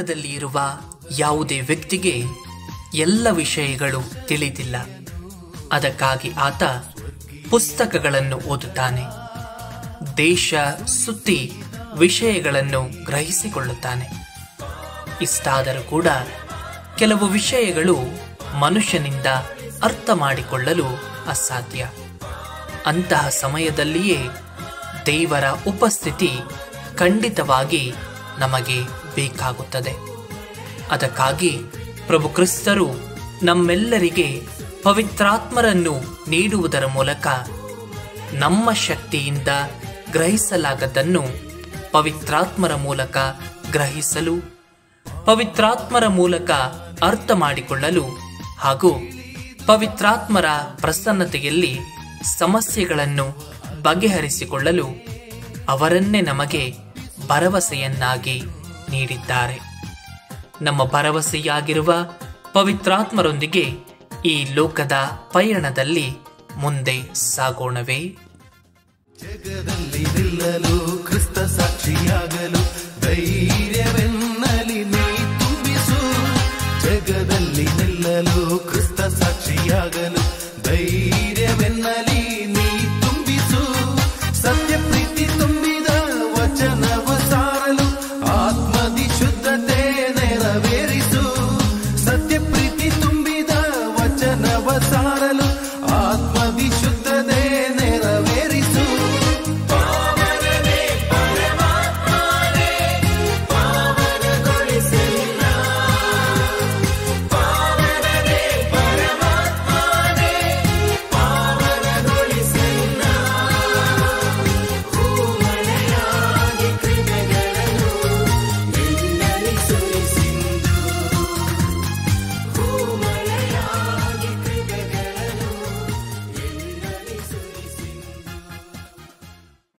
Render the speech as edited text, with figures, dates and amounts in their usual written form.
ಲೋಕದಲ್ಲಿ ಇರುವ ಯಾವುದೇ ವ್ಯಕ್ತಿಗೆ ಎಲ್ಲ ವಿಷಯಗಳು ತಿಳಿದಿಲ್ಲ. ಅದಕ್ಕಾಗಿ ಆತ ಪುಸ್ತಕಗಳನ್ನು ಓದುತ್ತಾನೆ, ದೇಶ ಸುತ್ತಿ ವಿಷಯಗಳನ್ನು ಗ್ರಹಿಸಿಕೊಳ್ಳುತ್ತಾನೆ. ಇಷ್ಟಾದರೂ ಕೂಡ ಕೆಲವು ವಿಷಯಗಳು ಮನುಷ್ಯನಿಂದ ಅರ್ಥ ಮಾಡಿಕೊಳ್ಳಲು ಅಸಾಧ್ಯ. ಅಂತಹ ಸಮಯದಲ್ಲಿಯೇ ದೇವರ ಉಪಸ್ಥಿತಿ ಖಂಡಿತವಾಗಿ ನಮಗೆ ಬೇಕಾಗುತ್ತದೆ. ಅದಕ್ಕಾಗಿ ಪ್ರಭು ಕ್ರಿಸ್ತರು ನಮ್ಮೆಲ್ಲರಿಗೆ ಪವಿತ್ರಾತ್ಮರನ್ನು ನೀಡುವುದರ ಮೂಲಕ ನಮ್ಮ ಶಕ್ತಿಯಿಂದ ಗ್ರಹಿಸಲಾಗದ್ದನ್ನು ಪವಿತ್ರಾತ್ಮರ ಮೂಲಕ ಗ್ರಹಿಸಲು, ಪವಿತ್ರಾತ್ಮರ ಮೂಲಕ ಅರ್ಥ ಮಾಡಿಕೊಳ್ಳಲು ಹಾಗೂ ಪವಿತ್ರಾತ್ಮರ ಪ್ರಸನ್ನತೆಯಲ್ಲಿ ಸಮಸ್ಯೆಗಳನ್ನು ಬಗೆಹರಿಸಿಕೊಳ್ಳಲು ಅವರನ್ನೇ ನಮಗೆ ಭರವಸೆಯನ್ನಾಗಿ ನೀಡಿದ್ದಾರೆ. ನಮ್ಮ ಭರವಸೆಯಾಗಿರುವ ಪವಿತ್ರಾತ್ಮರೊಂದಿಗೆ ಈ ಲೋಕದ ಪಯಣದಲ್ಲಿ ಮುಂದೆ ಸಾಗೋಣವೇ? ಜಗದಲ್ಲಿ ನಿಲ್ಲಲು, ಕ್ರಿಸ್ತ ಸಾಕ್ಷಿಯಾಗಲು ಧೈರ್ಯವೆನ್ನಲಿ ನೀ ತುಂಬಿಸು. ಜಗದಲ್ಲಿ ನಿಲ್ಲಲು, ಕ್ರಿಸ್ತ ಸಾಕ್ಷಿಯಾಗಲು ಧೈರ್ಯ